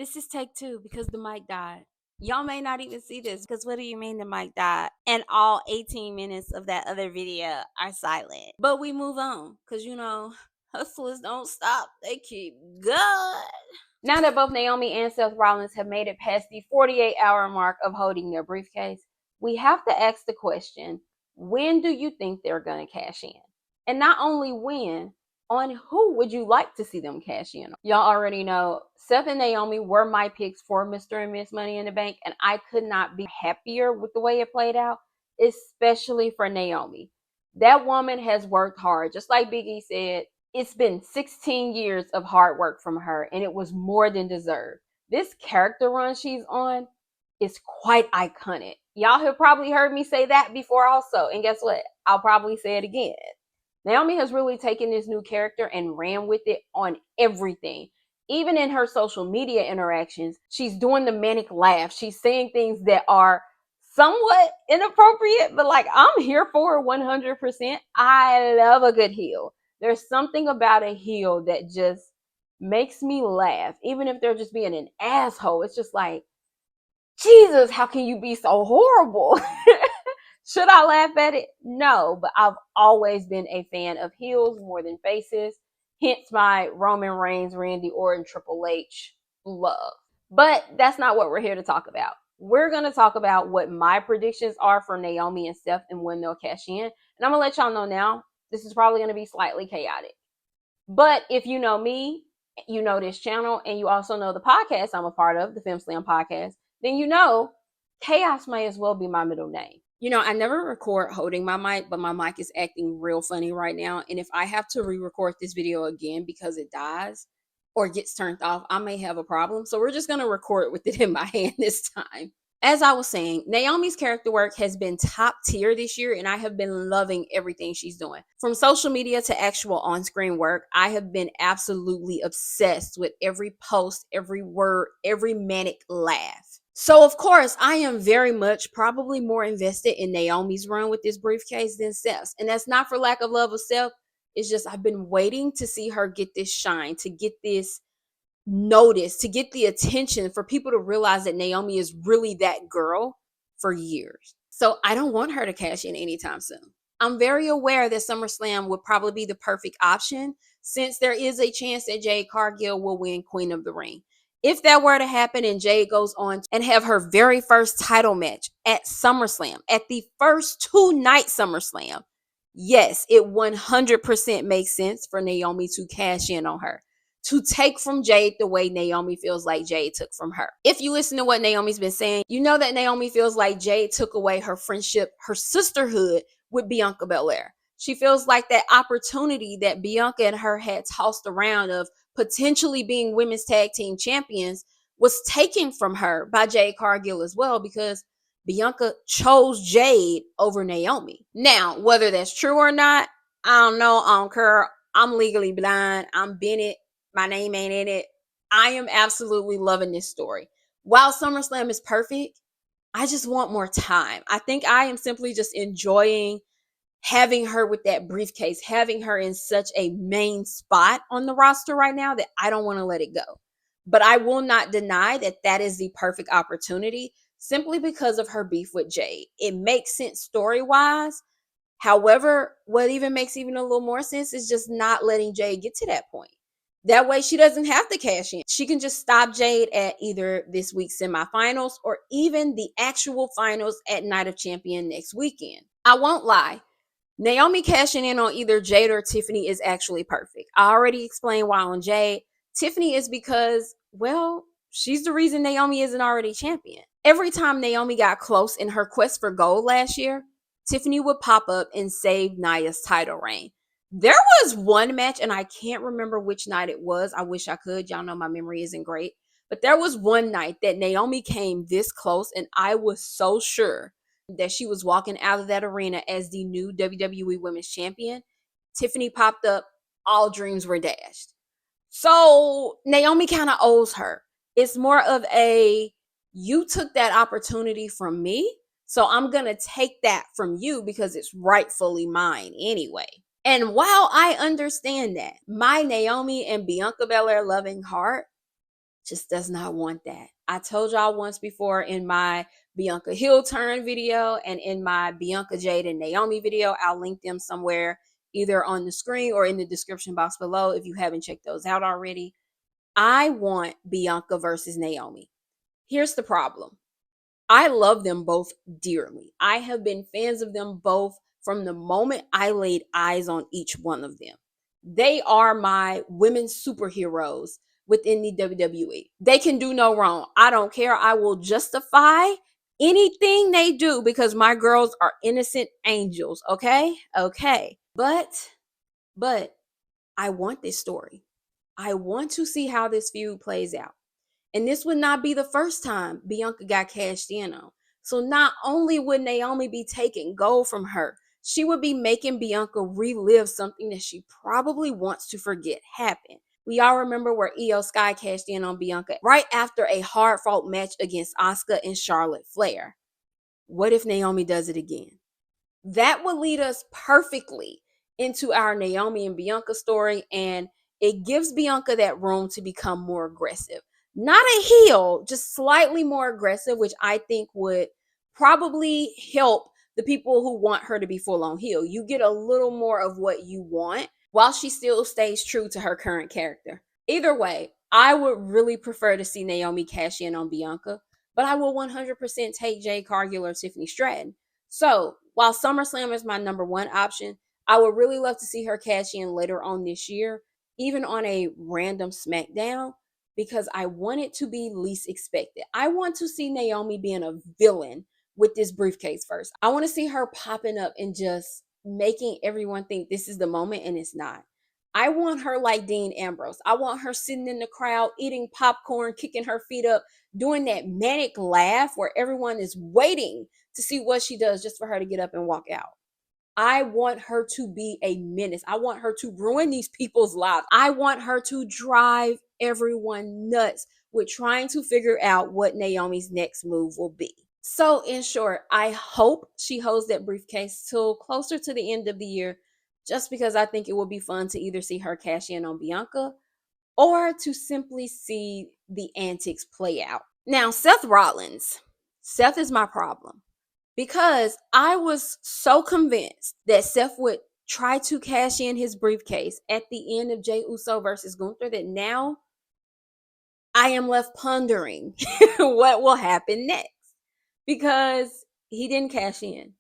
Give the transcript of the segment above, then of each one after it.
This is take two because the mic died. Y'all may not even see this because what do you mean the mic died? And all 18 minutes of that other video are silent. But we move on because, hustlers don't stop, they keep going. Now that both Naomi and Seth Rollins have made it past the 48-hour mark of holding their briefcase, we have to ask the question, when do you think they're going to cash in? And not only when, on who would you like to see them cash in? Y'all already know Seth and Naomi were my picks for Mr. and Miss Money in the Bank, and I could not be happier with the way it played out, especially for Naomi. That woman has worked hard. Just like Big E said, it's been 16 years of hard work from her, and it was more than deserved. This character run she's on is quite iconic. Y'all have probably heard me say that before also, and guess what? I'll probably say it again. Naomi has really taken this new character and ran with it on everything. Even in her social media interactions, she's doing the manic laugh. She's saying things that are somewhat inappropriate, but like, I'm here for it 100%. I love a good heel. There's something about a heel that just makes me laugh. Even if they're just being an asshole, it's just like, Jesus, how can you be so horrible? Should I laugh at it? No, but I've always been a fan of heels more than faces. Hence my Roman Reigns, Randy Orton, Triple H love. But that's not what we're here to talk about. We're going to talk about what my predictions are for Naomi and Seth and when they'll cash in. And I'm going to let y'all know now, this is probably going to be slightly chaotic. But if you know me, you know this channel, and you also know the podcast I'm a part of, the Fem Slam podcast, then you know chaos may as well be my middle name. I never record holding my mic, but my mic is acting real funny right now. And if I have to re-record this video again because it dies or gets turned off, I may have a problem. So we're just going to record with it in my hand this time. As I was saying, Naomi's character work has been top tier this year, and I have been loving everything she's doing. From social media to actual on-screen work, I have been absolutely obsessed with every post, every word, every manic laugh. So, of course, I am very much probably more invested in Naomi's run with this briefcase than Seth's. And that's not for lack of love of Seth. It's just I've been waiting to see her get this shine, to get this notice, to get the attention, for people to realize that Naomi is really that girl for years. So I don't want her to cash in anytime soon. I'm very aware that SummerSlam would probably be the perfect option since there is a chance that Jade Cargill will win Queen of the Ring. If that were to happen and Jade goes on and have her very first title match at SummerSlam, at the first 2-night SummerSlam, yes, it 100% makes sense for Naomi to cash in on her, to take from Jade the way Naomi feels like Jade took from her. If you listen to what Naomi's been saying, you know that Naomi feels like Jade took away her friendship, her sisterhood with Bianca Belair. She feels like that opportunity that Bianca and her had tossed around of potentially being women's tag team champions was taken from her by Jade Cargill as well, because Bianca chose Jade over Naomi. Now, whether that's true or not, I don't know. I don't care. I'm legally blind. I'm Bennett. My name ain't in it. I am absolutely loving this story. While SummerSlam is perfect, I just want more time. I think I am simply just enjoying having her with that briefcase, having her in such a main spot on the roster right now that I don't want to let it go. But I will not deny that that is the perfect opportunity simply because of her beef with Jade. It makes sense story-wise. However, what even makes even a little more sense is just not letting Jade get to that point. That way she doesn't have to cash in. She can just stop Jade at either this week's semifinals or even the actual finals at Night of Champion next weekend. I won't lie. Naomi cashing in on either Jade or Tiffany is actually perfect. I already explained why on Jade. Tiffany is because, well, she's the reason Naomi isn't already champion. Every time Naomi got close in her quest for gold last year, Tiffany would pop up and save Nia's title reign. There was one match, and I can't remember which night it was. I wish I could. Y'all know my memory isn't great. But there was one night that Naomi came this close, and I was so sure that she was walking out of that arena as the new WWE Women's Champion. Tiffany popped up. All dreams were dashed. So Naomi kind of owes her. It's more of a, you took that opportunity from me, so I'm going to take that from you because it's rightfully mine anyway. And while I understand that, my Naomi and Bianca Belair loving heart just does not want that. I told y'all once before in my Bianca heel turn video and in my Bianca Jade and Naomi video, I'll link them somewhere either on the screen or in the description box below if you haven't checked those out already. I want Bianca versus Naomi. Here's the problem. I love them both dearly. I have been fans of them both from the moment I laid eyes on each one of them. They are my women's superheroes within the WWE. They can do no wrong. I don't care. I will justify anything they do because my girls are innocent angels. Okay? Okay. But I want this story. I want to see how this feud plays out. And this would not be the first time Bianca got cashed in on. So not only would Naomi be taking gold from her, she would be making Bianca relive something that she probably wants to forget happened. We all remember where Io Sky cashed in on Bianca right after a hard-fought match against Asuka and Charlotte Flair. What if Naomi does it again? That would lead us perfectly into our Naomi and Bianca story, and it gives Bianca that room to become more aggressive. Not a heel, just slightly more aggressive, which I think would probably help the people who want her to be full on heel. You get a little more of what you want while she still stays true to her current character. Either way, I would really prefer to see Naomi cash in on Bianca, but I will 100% take Jade Cargill or Tiffany Stratton. So while SummerSlam is my number one option, I would really love to see her cash in later on this year, even on a random SmackDown, because I want it to be least expected. I want to see Naomi being a villain with this briefcase first. I want to see her popping up and just making everyone think this is the moment, and it's not. I want her like Dean Ambrose. I want her sitting in the crowd, eating popcorn, kicking her feet up, doing that manic laugh where everyone is waiting to see what she does just for her to get up and walk out. I want her to be a menace. I want her to ruin these people's lives. I want her to drive everyone nuts with trying to figure out what Naomi's next move will be. So, in short, I hope she holds that briefcase till closer to the end of the year, just because I think it will be fun to either see her cash in on Bianca or to simply see the antics play out. Now, Seth Rollins. Seth is my problem because I was so convinced that Seth would try to cash in his briefcase at the end of Jey Uso versus Gunther that now I am left pondering what will happen next because he didn't cash in.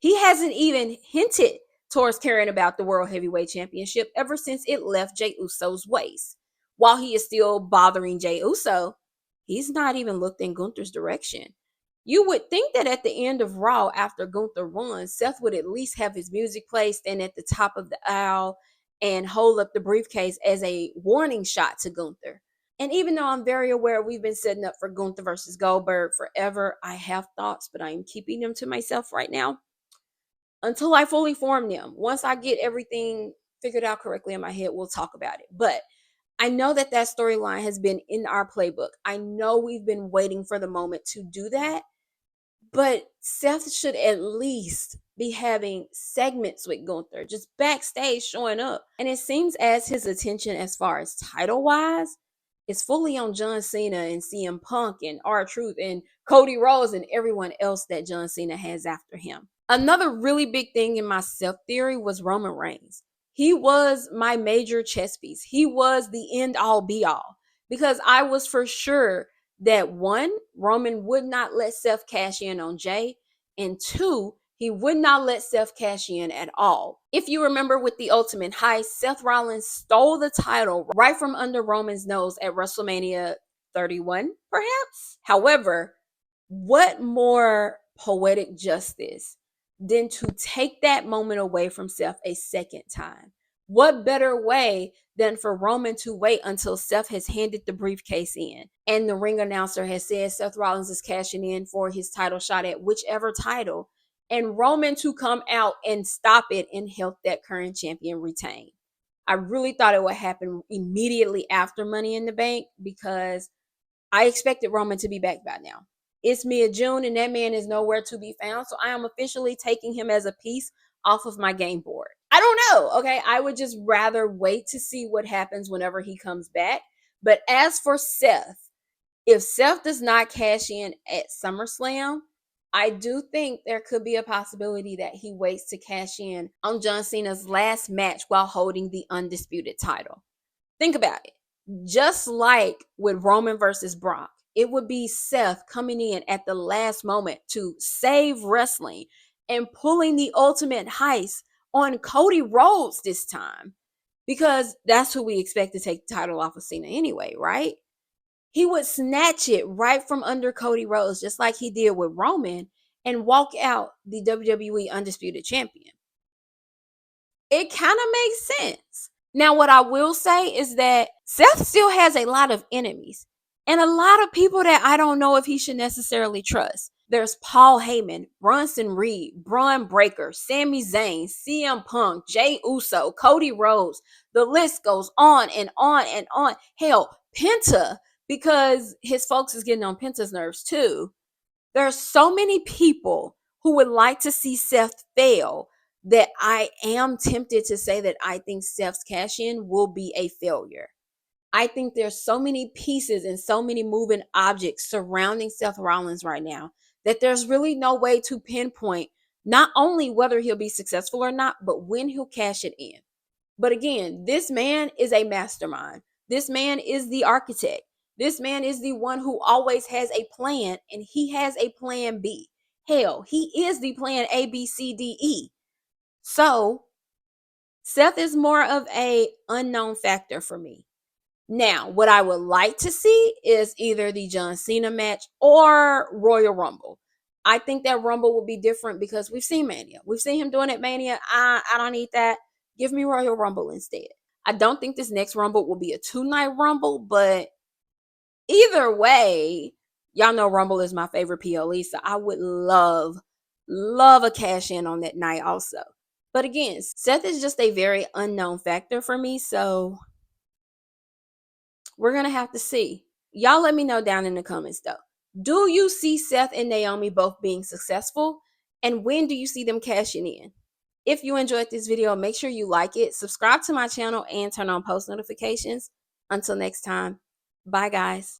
He hasn't even hinted towards caring about the World Heavyweight Championship ever since it left Jey Uso's waist. While he is still bothering Jey Uso, he's not even looked in Gunther's direction. You would think that at the end of Raw, after Gunther won, Seth would at least have his music play, stand at the top of the aisle, and hold up the briefcase as a warning shot to Gunther. And even though I'm very aware we've been setting up for Gunther versus Goldberg forever, I have thoughts, but I am keeping them to myself right now until I fully form them. Once I get everything figured out correctly in my head, we'll talk about it. But I know that storyline has been in our playbook. I know we've been waiting for the moment to do that. But Seth should at least be having segments with Gunther, just backstage showing up. And it seems as his attention as far as title-wise is fully on John Cena and CM Punk and R-Truth and Cody Rhodes and everyone else that John Cena has after him. Another really big thing in my Seth theory was Roman Reigns. He was my major chess piece. He was the end-all be-all because I was for sure that one, Roman would not let Seth cash in on Jey, and two, he would not let Seth cash in at all. If you remember with the Ultimate Heist, Seth Rollins stole the title right from under Roman's nose at WrestleMania 31, perhaps? However, what more poetic justice than to take that moment away from Seth a second time? What better way than for Roman to wait until Seth has handed the briefcase in and the ring announcer has said Seth Rollins is cashing in for his title shot at whichever title, and Roman to come out and stop it and help that current champion retain. I really thought it would happen immediately after Money in the Bank because I expected Roman to be back by now. It's mid-June and that man is nowhere to be found, so I am officially taking him as a piece off of my game board. I don't know, okay? I would just rather wait to see what happens whenever he comes back But as for Seth, if Seth does not cash in at SummerSlam, I do think there could be a possibility that he waits to cash in on John Cena's last match while holding the undisputed title. Think about it. Just like with Roman versus Brock, it would be Seth coming in at the last moment to save wrestling and pulling the ultimate heist on Cody Rhodes this time, because that's who we expect to take the title off of Cena anyway, right? He would snatch it right from under Cody Rhodes, just like he did with Roman, and walk out the WWE Undisputed Champion. It kind of makes sense. Now, what I will say is that Seth still has a lot of enemies and a lot of people that I don't know if he should necessarily trust. There's Paul Heyman, Bronson Reed, Braun Breaker, Sami Zayn, CM Punk, Jey Uso, Cody Rhodes. The list goes on and on and on. Hell, Penta, because his folks is getting on Penta's nerves too. There are so many people who would like to see Seth fail that I am tempted to say that I think Seth's cash in will be a failure. I think there's so many pieces and so many moving objects surrounding Seth Rollins right now that there's really no way to pinpoint not only whether he'll be successful or not, but when he'll cash it in. But again, this man is a mastermind. This man is the architect. This man is the one who always has a plan, and he has a plan B. Hell, he is the plan A, B, C, D, E. So Seth is more of a unknown factor for me. Now, what I would like to see is either the John Cena match or Royal Rumble. I think that Rumble will be different because we've seen Mania. We've seen him doing it Mania. I don't need that. Give me Royal Rumble instead. I don't think this next Rumble will be a 2-night Rumble, but either way, y'all know Rumble is my favorite PLE, so I would love a cash in on that night also. But again, Seth is just a very unknown factor for me, so we're going to have to see. Y'all let me know down in the comments though. Do you see Seth and Naomi both being successful? And when do you see them cashing in? If you enjoyed this video, make sure you like it, subscribe to my channel, and turn on post notifications. Until next time, bye guys.